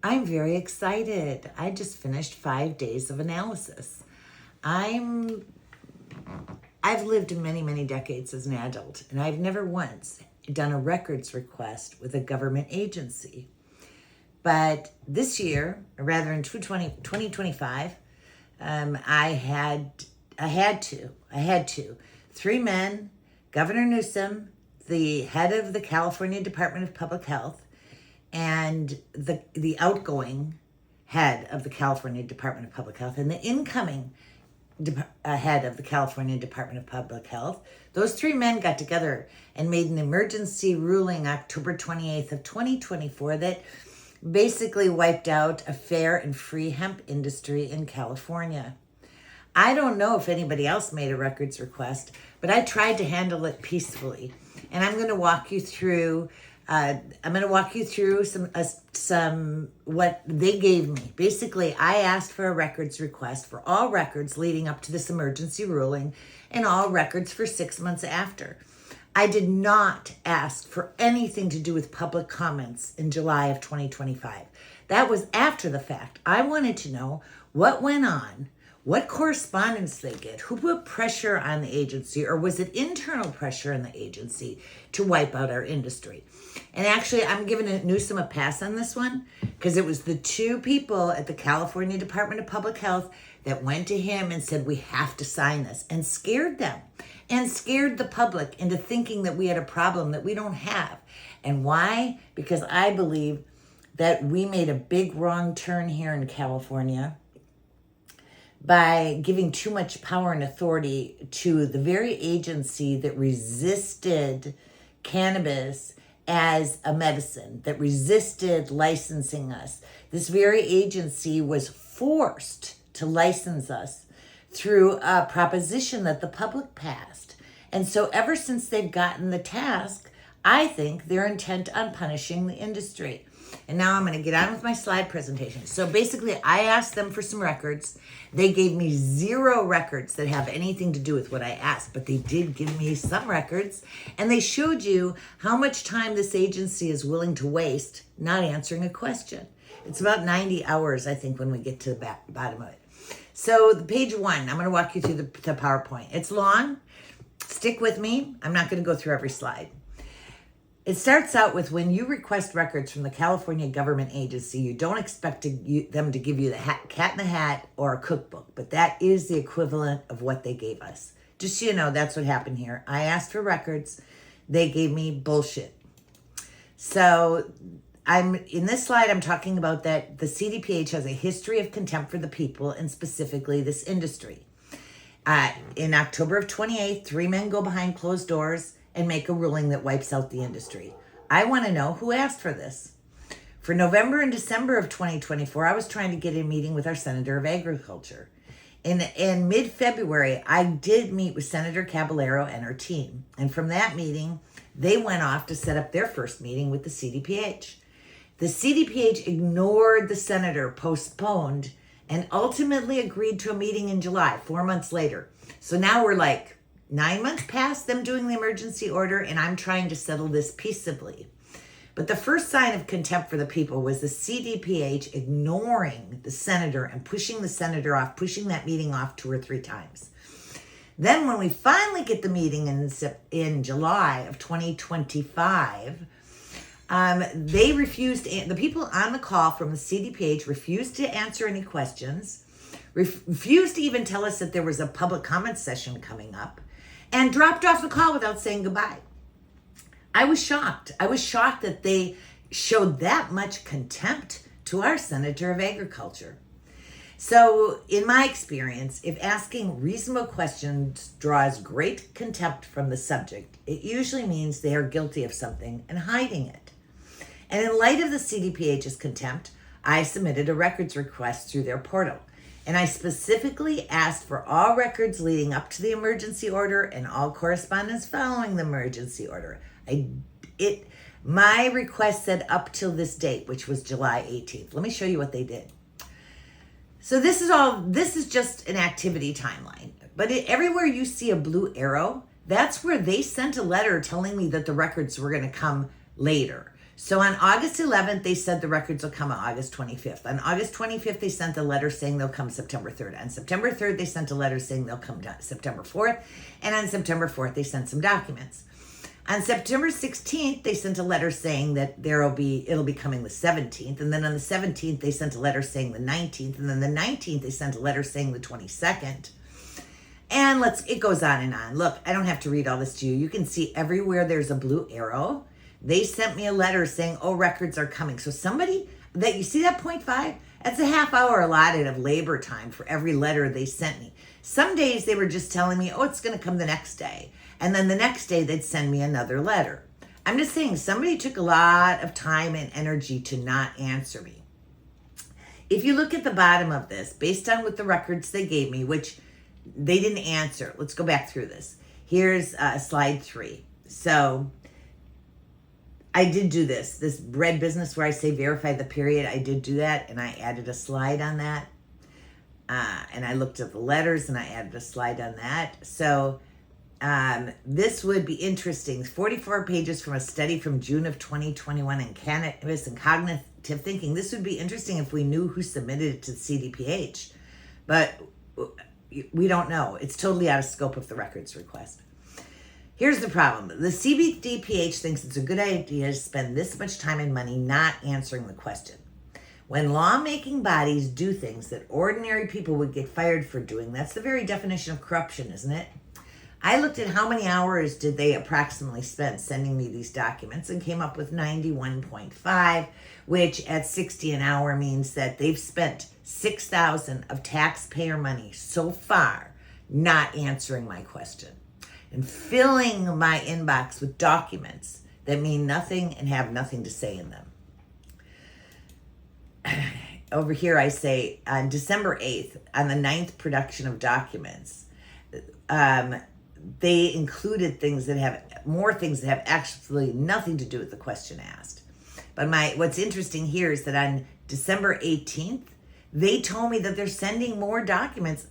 I'm very excited. I just finished 5 days of analysis. I've lived many, many decades as an adult, and I've never once done a records request with a government agency. But this year, or rather in 2025, I had to. 3 men, Governor Newsom, the head of the California Department of Public Health, and the outgoing head of the California Department of Public Health, and the incoming head of the California Department of Public Health. Those 3 men got together and made an emergency ruling October 28th of 2024 that basically wiped out a fair and free hemp industry in California. I don't know if anybody else made a records request, but I tried to handle it peacefully. And I'm going to walk you through some what they gave me. Basically, I asked for a records request for all records leading up to this emergency ruling and all records for 6 months after. I did not ask for anything to do with public comments in July of 2025. That was after the fact. I wanted to know what went on, what correspondence they get, who put pressure on the agency, or was it internal pressure on the agency to wipe out our industry? And actually, I'm giving Newsom a pass on this one because it was the 2 people at the California Department of Public Health that went to him and said, we have to sign this, and scared them and scared the public into thinking that we had a problem that we don't have. And why? Because I believe that we made a big wrong turn here in California by giving too much power and authority to the very agency that resisted cannabis as a medicine, that resisted licensing us. This very agency was forced to license us through a proposition that the public passed. And so ever since they've gotten the task, I think they're intent on punishing the industry. And now I'm going to get on with my slide presentation. So basically, I asked them for some records. They gave me 0 records that have anything to do with what I asked, but they did give me some records. And they showed you how much time this agency is willing to waste not answering a question. It's about 90 hours, I think, when we get to the bottom of it. So page 1, I'm going to walk you through the PowerPoint. It's long. Stick with me. I'm not going to go through every slide. It starts out with when you request records from the California government agency, you don't expect them to give you the cat in the hat or a cookbook, but that is the equivalent of what they gave us. Just so you know, that's what happened here. I asked for records. They gave me bullshit. So in this slide, I'm talking about that the CDPH has a history of contempt for the people and specifically this industry. In October of 28th, 3 men go behind closed doors and make a ruling that wipes out the industry. I want to know who asked for this. For November and December of 2024, I was trying to get a meeting with our Senator of Agriculture. In mid-February, I did meet with Senator Caballero and her team. And from that meeting, they went off to set up their first meeting with the CDPH. The CDPH ignored the senator, postponed, and ultimately agreed to a meeting in July, 4 months later. So now we're like 9 months past them doing the emergency order, and I'm trying to settle this peaceably. But the first sign of contempt for the people was the CDPH ignoring the senator and pushing the senator off, pushing that meeting off 2 or 3 times. Then when we finally get the meeting in July of 2025, they refused, the people on the call from the CDPH refused to answer any questions, refused to even tell us that there was a public comment session coming up, and dropped off the call without saying goodbye. I was shocked. I was shocked that they showed that much contempt to our Senator of Agriculture. So in my experience, if asking reasonable questions draws great contempt from the subject, it usually means they are guilty of something and hiding it. And in light of the CDPH's contempt, I submitted a records request through their portal. And I specifically asked for all records leading up to the emergency order and all correspondence following the emergency order. My request said up till this date, which was July 18th. Let me show you what they did. So this is just an activity timeline. But everywhere you see a blue arrow, that's where they sent a letter telling me that the records were going to come later. So on August 11th, they said the records will come on August 25th. On August 25th, they sent a letter saying they'll come September 3rd. On September 3rd, they sent a letter saying they'll come September 4th. And on September 4th, they sent some documents. On September 16th, they sent a letter saying that it'll be coming the 17th. And then on the 17th, they sent a letter saying the 19th. And then the 19th, they sent a letter saying the 22nd. And it goes on and on. Look, I don't have to read all this to you. You can see everywhere there's a blue arrow. They sent me a letter saying, oh, records are coming. So somebody, that you see that 0.5? That's a half hour allotted of labor time for every letter they sent me. Some days they were just telling me, oh, it's going to come the next day. And then the next day they'd send me another letter. I'm just saying somebody took a lot of time and energy to not answer me. If you look at the bottom of this, based on what the records they gave me, which they didn't answer. Let's go back through this. Here's slide 3. So I did do this red business where I say verify the period. I did do that, and I added a slide on that. And I looked at the letters, and I added a slide on that. So this would be interesting. 44 pages from a study from June of 2021 in cannabis and cognitive thinking. This would be interesting if we knew who submitted it to the CDPH. But we don't know. It's totally out of scope of the records request. Here's the problem. The CDPH thinks it's a good idea to spend this much time and money not answering the question. When lawmaking bodies do things that ordinary people would get fired for doing, that's the very definition of corruption, isn't it? I looked at how many hours did they approximately spend sending me these documents and came up with 91.5, which at 60 an hour means that they've spent $6,000 of taxpayer money so far not answering my question and filling my inbox with documents that mean nothing and have nothing to say in them. Over here I say on December 8th, on the 9th production of documents, they included things that have actually nothing to do with the question asked. But what's interesting here is that on December 18th, they told me that they're sending more documents.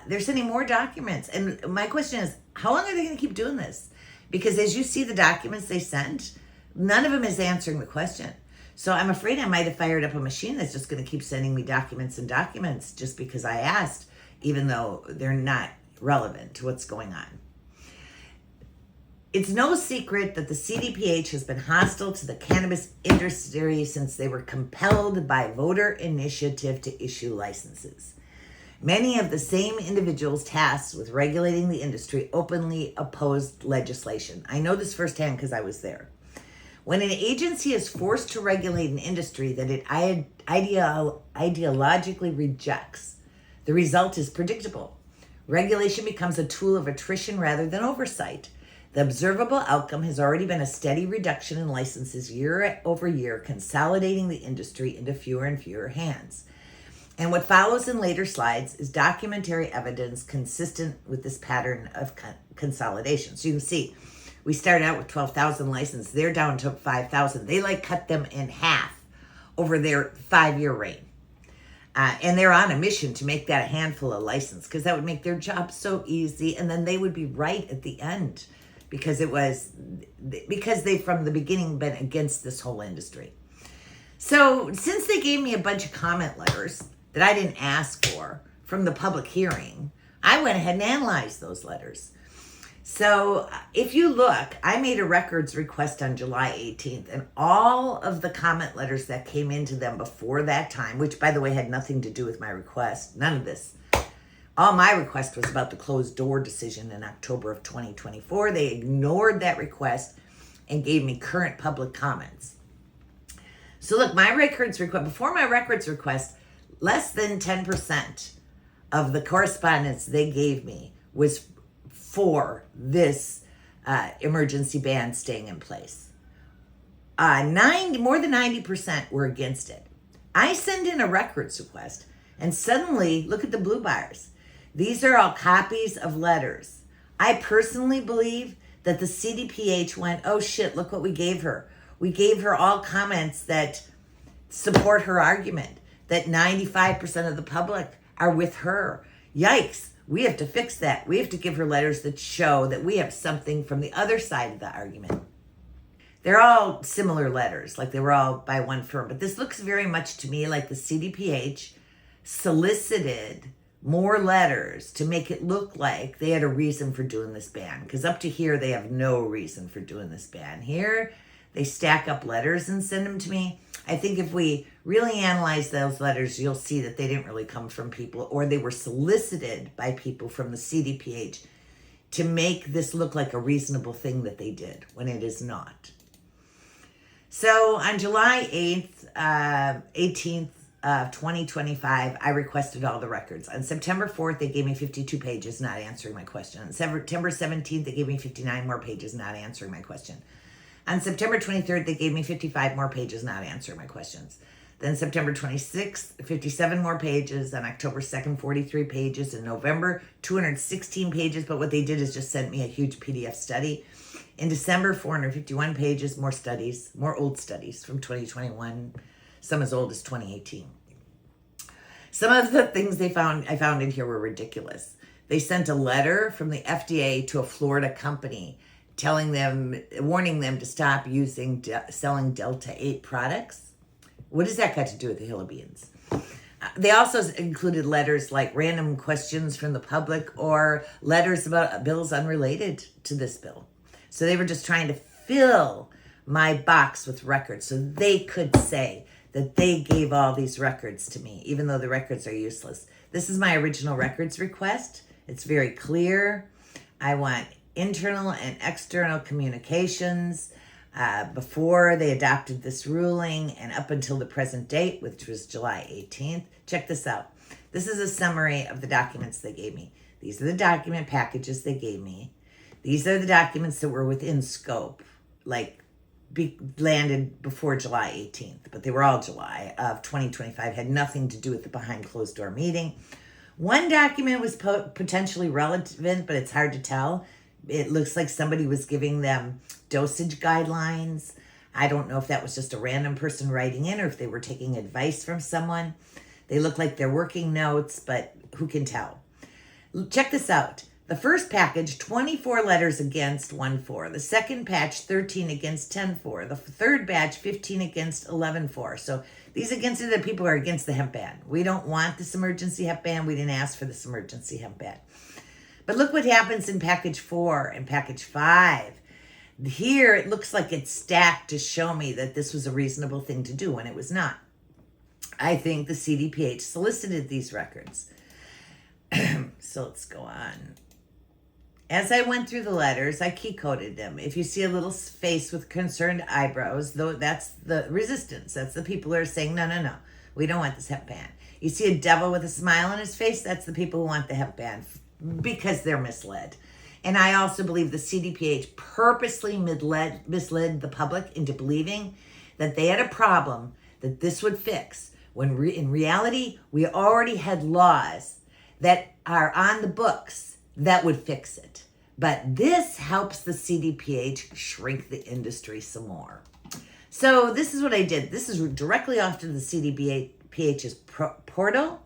They're sending more documents. And my question is, how long are they going to keep doing this? Because as you see the documents they sent, none of them is answering the question. So I'm afraid I might have fired up a machine that's just going to keep sending me documents and documents just because I asked, even though they're not relevant to what's going on. It's no secret that the CDPH has been hostile to the cannabis industry since they were compelled by voter initiative to issue licenses. Many of the same individuals tasked with regulating the industry openly opposed legislation. I know this firsthand because I was there. When an agency is forced to regulate an industry that it ideologically rejects, the result is predictable. Regulation becomes a tool of attrition rather than oversight. The observable outcome has already been a steady reduction in licenses year over year, consolidating the industry into fewer and fewer hands. And what follows in later slides is documentary evidence consistent with this pattern of consolidation. So you can see, we started out with 12,000 licenses. They're down to 5,000. They cut them in half over their 5-year reign. And they're on a mission to make that a handful of license because that would make their job so easy. And then they would be right at the end because they've from the beginning been against this whole industry. So since they gave me a bunch of comment letters that I didn't ask for from the public hearing, I went ahead and analyzed those letters. So if you look, I made a records request on July 18th, and all of the comment letters that came into them before that time, which by the way had nothing to do with my request, none of this. All my request was about the closed door decision in October of 2024. They ignored that request and gave me current public comments. So look, my records request, before my records request, less than 10% of the correspondence they gave me was for this emergency ban staying in place. More than 90% were against it. I send in a records request, and suddenly, look at the blue bars. These are all copies of letters. I personally believe that the CDPH went, oh shit, look what we gave her. We gave her all comments that support her argument, that 95% of the public are with her. Yikes. We have to fix that. We have to give her letters that show that we have something from the other side of the argument. They're all similar letters, like they were all by one firm. But this looks very much to me like the CDPH solicited more letters to make it look like they had a reason for doing this ban. Because up to here, they have no reason for doing this ban. Here, they stack up letters and send them to me. I think if we really analyze those letters, you'll see that they didn't really come from people, or they were solicited by people from the CDPH to make this look like a reasonable thing that they did, when it is not. So on July 18th of 2025, I requested all the records. On September 4th, they gave me 52 pages not answering my question. On September 17th, they gave me 59 more pages not answering my question. On September 23rd, they gave me 55 more pages not answering my questions. Then September 26th, 57 more pages. On October 2nd, 43 pages. In November, 216 pages. But what they did is just sent me a huge PDF study. In December, 451 pages, more studies, more old studies from 2021, some as old as 2018. Some of the things I found in here were ridiculous. They sent a letter from the FDA to a Florida company warning them to stop selling Delta 8 products. What does that got to do with the Hill of Beans? They also included letters like random questions from the public or letters about bills unrelated to this bill. So they were just trying to fill my box with records so they could say that they gave all these records to me, even though the records are useless. This is my original records request. It's very clear. I want internal and external communications before they adopted this ruling and up until the present date, which was July 18th. Check this out. This is a summary of the documents they gave me. These are the document packages they gave me. These are the documents that were within scope, landed before July 18th, but they were all July of 2025, had nothing to do with the behind closed door meeting. One document was potentially relevant, but it's hard to tell. It looks like somebody was giving them dosage guidelines. I don't know if that was just a random person writing in or if they were taking advice from someone. They look like they're working notes, but who can tell? Check this out. The first package, 24 letters against 1-4. The second batch, 13 against 10-4. The third batch, 15 against 11-4. So these against the people are against the hemp ban. We don't want this emergency hemp ban. We didn't ask for this emergency hemp ban. But look what happens in package 4 and package 5. Here, it looks like it's stacked to show me that this was a reasonable thing to do when it was not. I think the CDPH solicited these records. So let's go on. As I went through the letters, I key coded them. If you see a little face with concerned eyebrows, though, that's the resistance. That's the people who are saying, no, we don't want this hemp ban. You see a devil with a smile on his face, that's the people who want the hemp ban because they're misled. And I also believe the CDPH purposely misled the public into believing that they had a problem that this would fix, when in reality, we already had laws that are on the books that would fix it. But this helps the CDPH shrink the industry some more. So this is what I did. This is directly off to the CDPH's portal.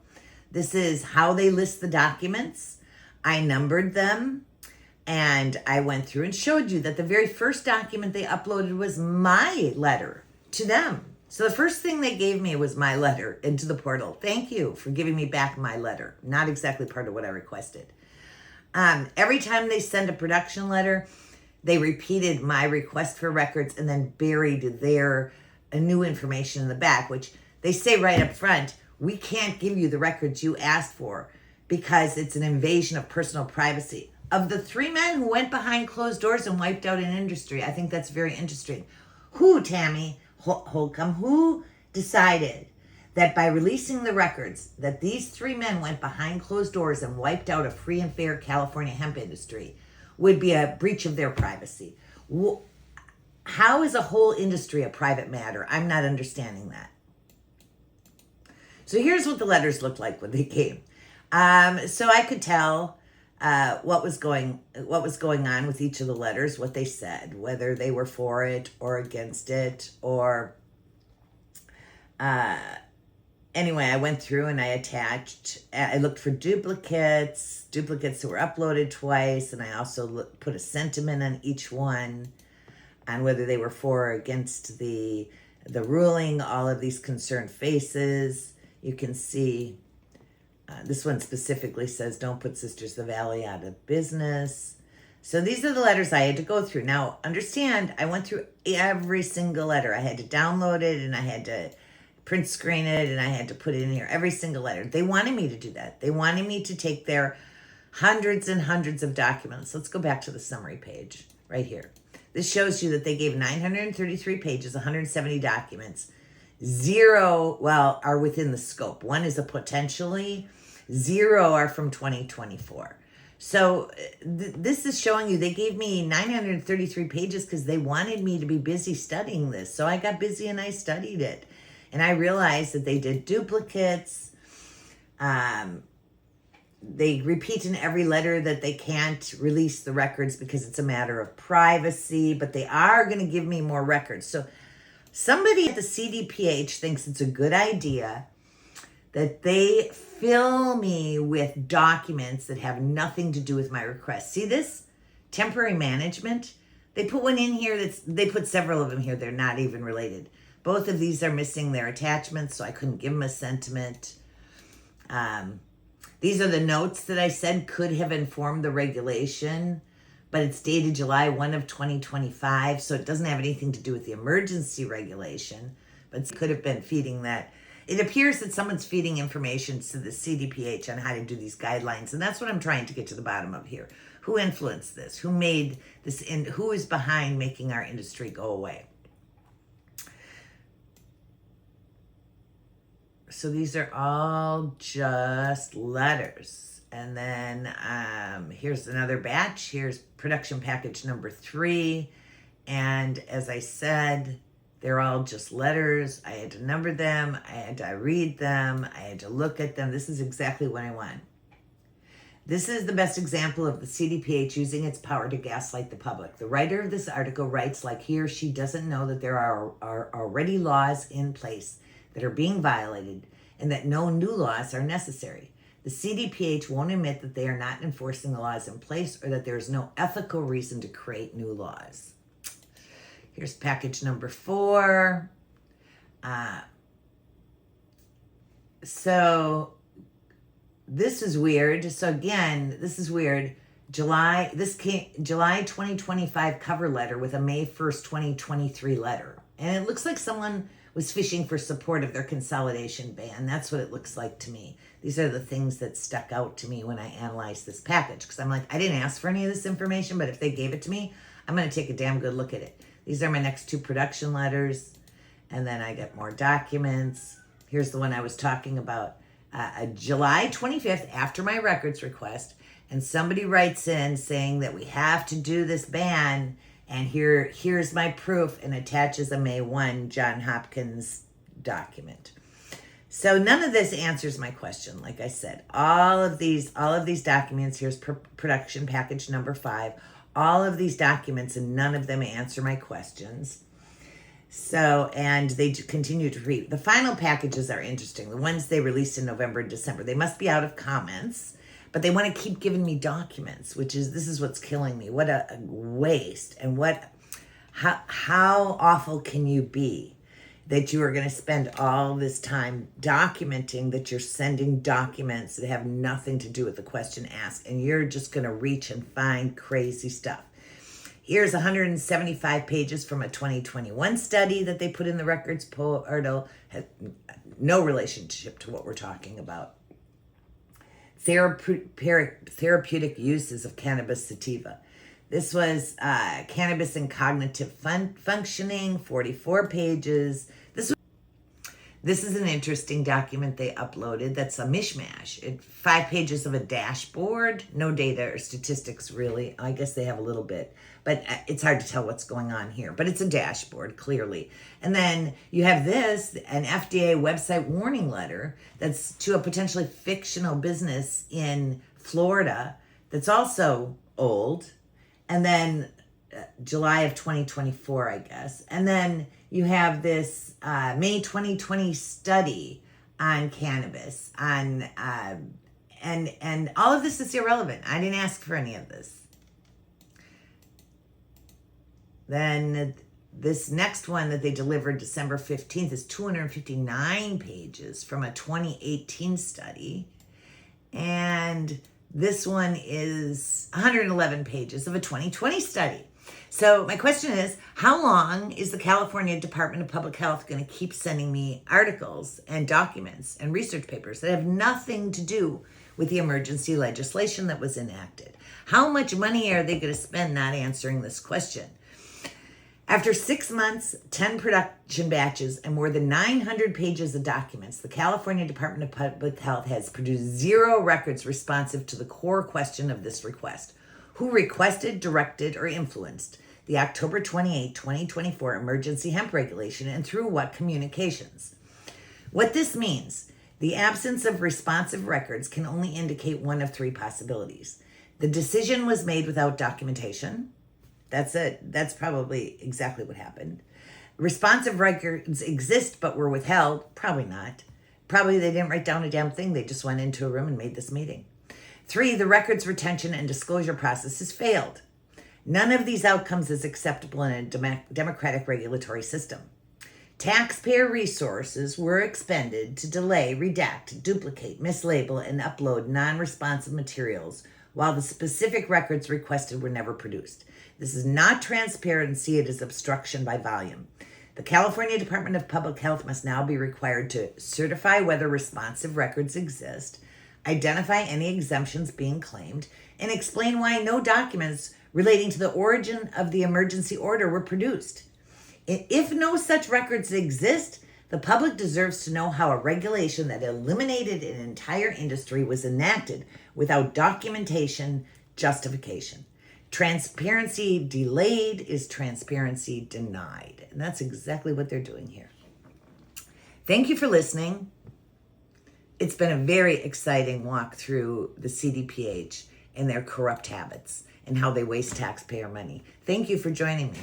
This is how they list the documents. I numbered them, and I went through and showed you that the very first document they uploaded was my letter to them. So the first thing they gave me was my letter into the portal. Thank you for giving me back my letter. Not exactly part of what I requested. Every time they send a production letter, they repeated my request for records and then buried their new information in the back, which they say right up front, we can't give you the records you asked for because it's an invasion of personal privacy. Of the 3 men who went behind closed doors and wiped out an industry, I think that's very interesting. Who, Tammy Holcomb, who decided that by releasing the records that these 3 men went behind closed doors and wiped out a free and fair California hemp industry would be a breach of their privacy? How is a whole industry a private matter? I'm not understanding that. So here's what the letters looked like when they came. So I could tell what was going on with each of the letters, what they said, whether they were for it or against it, or anyway, I went through and I looked for duplicates that were uploaded twice, and I also put a sentiment on each one. on whether they were for or against the ruling, all of these concerned faces. You can see this one specifically says, don't put Sisters of the Valley out of business. So these are the letters I had to go through. Now, understand, I went through every single letter. I had to download it, and I had to print screen it, and I had to put it in here, every single letter. They wanted me to do that. They wanted me to take their hundreds and hundreds of documents. Let's go back to the summary page right here. This shows you that they gave 933 pages, 170 documents. 0, well, are within the scope. 1 is a potentially, 0 are from 2024. So this is showing you they gave me 933 pages because they wanted me to be busy studying this. So I got busy and I studied it. And I realized that they did duplicates. They repeat in every letter that they can't release the records because it's a matter of privacy, but they are going to give me more records. So somebody at the CDPH thinks it's a good idea that they fill me with documents that have nothing to do with my request. See this? Temporary management. They put one in here they put several of them here. They're not even related. Both of these are missing their attachments, so I couldn't give them a sentiment. These are the notes that I said could have informed the regulation, but it's dated July 1 of 2025, so it doesn't have anything to do with the emergency regulation, but it could have been feeding that. It appears that someone's feeding information to the CDPH on how to do these guidelines, and that's what I'm trying to get to the bottom of here. Who influenced this? Who made this? And who is behind making our industry go away? So these are all just letters. And then here's another batch. Here's production package number 3. And as I said, they're all just letters. I had to number them. I had to read them. I had to look at them. This is exactly what I want. This is the best example of the CDPH using its power to gaslight the public. The writer of this article writes like he or she doesn't know that there are already laws in place that are being violated and that no new laws are necessary. The CDPH won't admit that they are not enforcing the laws in place or that there is no ethical reason to create new laws. Here's package number 4. So this is weird. So again, this is weird. July 2025 cover letter with a May 1st, 2023 letter. And it looks like someone was fishing for support of their consolidation ban. That's what it looks like to me. These are the things that stuck out to me when I analyzed this package. Because I'm like, I didn't ask for any of this information, but if they gave it to me, I'm going to take a damn good look at it. These are my next 2 production letters. And then I get more documents. Here's the one I was talking about. July 25th, after my records request. And somebody writes in saying that we have to do this ban. And here's my proof, and attaches a May 1 John Hopkins document. So none of this answers my question. Like I said, all of these documents, here's production package number 5, all of these documents, and none of them answer my questions. So, and they continue to read. The final packages are interesting. The ones they released in November and December, they must be out of comments, but they want to keep giving me documents, this is what's killing me. What a waste. And how awful can you be that you are going to spend all this time documenting that you're sending documents that have nothing to do with the question asked, and you're just going to reach and find crazy stuff. Here's 175 pages from a 2021 study that they put in the records portal. Has no relationship to what we're talking about. Therapeutic uses of cannabis sativa. This was cannabis and cognitive functioning, 44 pages. This is an interesting document they uploaded that's a mishmash. 5 pages of a dashboard, no data or statistics really. I guess they have a little bit, but it's hard to tell what's going on here. But it's a dashboard, clearly. And then you have this, an FDA website warning letter that's to a potentially fictional business in Florida that's also old. And then July of 2024, I guess. And then you have this May 2020 study on cannabis, and all of this is irrelevant. I didn't ask for any of this. Then this next one that they delivered December 15th is 259 pages from a 2018 study. And this one is 111 pages of a 2020 study. So my question is, how long is the California Department of Public Health going to keep sending me articles and documents and research papers that have nothing to do with the emergency legislation that was enacted? How much money are they going to spend not answering this question? After 6 months, 10 production batches, and more than 900 pages of documents, the California Department of Public Health has produced 0 records responsive to the core question of this request. Who requested, directed, or influenced the October 28, 2024 emergency hemp regulation, and through what communications? What this means, the absence of responsive records can only indicate one of 3 possibilities. The decision was made without documentation. That's it. That's probably exactly what happened. Responsive records exist but were withheld. Probably not. Probably they didn't write down a damn thing. They just went into a room and made this meeting. 3, the records retention and disclosure process has failed. None of these outcomes is acceptable in a democratic regulatory system. Taxpayer resources were expended to delay, redact, duplicate, mislabel, and upload non-responsive materials while the specific records requested were never produced. This is not transparent and see it as obstruction by volume. The California Department of Public Health must now be required to certify whether responsive records exist, identify any exemptions being claimed, and explain why no documents relating to the origin of the emergency order were produced. If no such records exist, the public deserves to know how a regulation that eliminated an entire industry was enacted without documentation justification. Transparency delayed is transparency denied. And that's exactly what they're doing here. Thank you for listening. It's been a very exciting walk through the CDPH and their corrupt habits and how they waste taxpayer money. Thank you for joining me.